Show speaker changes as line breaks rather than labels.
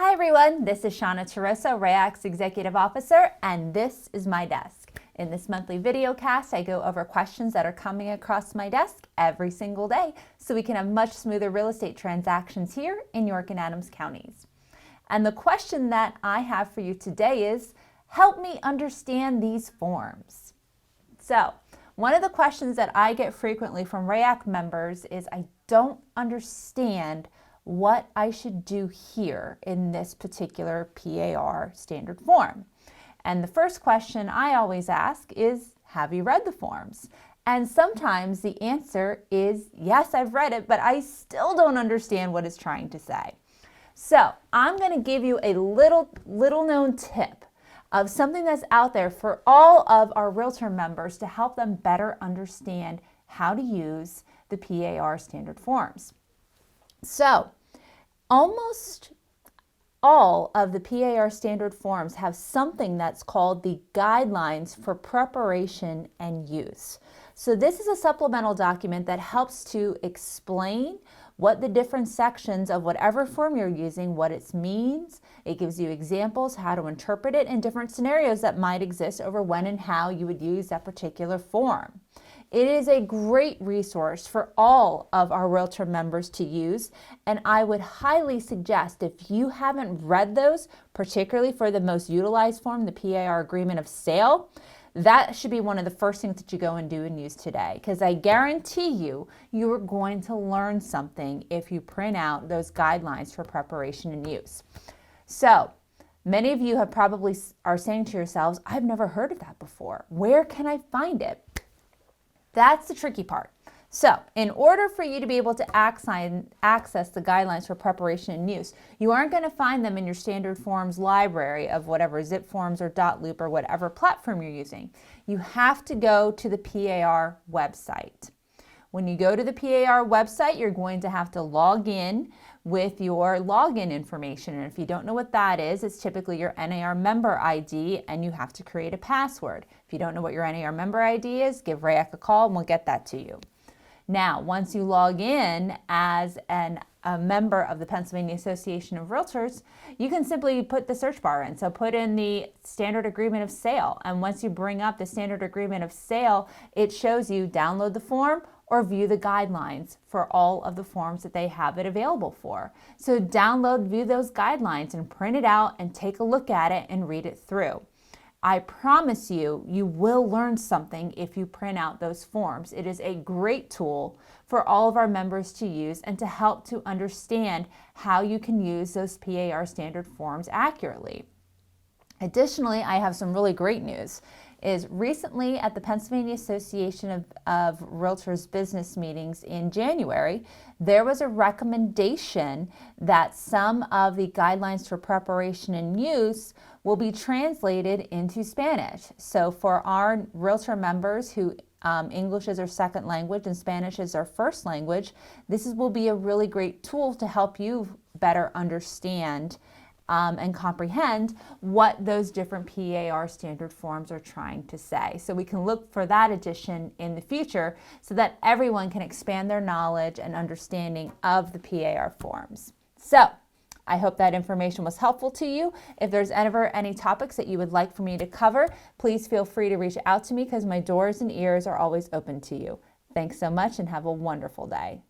Hi everyone, this is Shauna Tarosa, RAYAC's Executive Officer, and this is my desk. In this monthly video cast, I go over questions that are coming across my desk every single day so we can have much smoother real estate transactions here in York and Adams counties. And the question that I have for you today is, help me understand these forms. So, one of the questions that I get frequently from RAYAC members is, I don't understand what I should do here in this particular PAR standard form. And the first question I always ask is, have you read the forms? And sometimes the answer is, yes, I've read it, but I still don't understand what it's trying to say. So I'm going to give you a little known tip of something that's out there for all of our realtor members to help them better understand how to use the PAR standard forms. So, almost all of the PAR standard forms have something that's called the Guidelines for Preparation and Use. So this is a supplemental document that helps to explain what the different sections of whatever form you're using, what it means. It gives you examples, how to interpret it, and different scenarios that might exist over when and how you would use that particular form. It is a great resource for all of our realtor members to use, and I would highly suggest, if you haven't read those, particularly for the most utilized form, the PAR Agreement of Sale, that should be one of the first things that you go and do and use today, because I guarantee you, you are going to learn something if you print out those guidelines for preparation and use. So, many of you have probably are saying to yourselves, I've never heard of that before. Where can I find it? That's the tricky part. So, in order for you to be able to access the guidelines for preparation and use, you aren't going to find them in your standard forms library of whatever zip forms or dot loop or whatever platform you're using. You have to go to the PAR website. When you go to the PAR website, you're going to have to log in with your login information. And if you don't know what that is, it's typically your NAR member ID, and you have to create a password. If you don't know what your NAR member ID is, give RAYAC a call and we'll get that to you. Now, once you log in as a member of the Pennsylvania Association of Realtors, you can simply put the search bar in. So put in the Standard Agreement of Sale. And once you bring up the Standard Agreement of Sale, it shows you download the form or view the guidelines for all of the forms that they have it available for. So download, view those guidelines and print it out and take a look at it and read it through. I promise you, you will learn something if you print out those forms. It is a great tool for all of our members to use and to help to understand how you can use those PAR standard forms accurately. Additionally, I have some really great news. Is recently at the Pennsylvania Association of Realtors business meetings in January, there was a recommendation that some of the guidelines for preparation and use will be translated into Spanish. So for our realtor members who English is their second language and Spanish is their first language, this will be a really great tool to help you better understand and comprehend what those different PAR standard forms are trying to say. So we can look for that addition in the future so that everyone can expand their knowledge and understanding of the PAR forms. So I hope that information was helpful to you. If there's ever any topics that you would like for me to cover, please feel free to reach out to me because my doors and ears are always open to you. Thanks so much and have a wonderful day.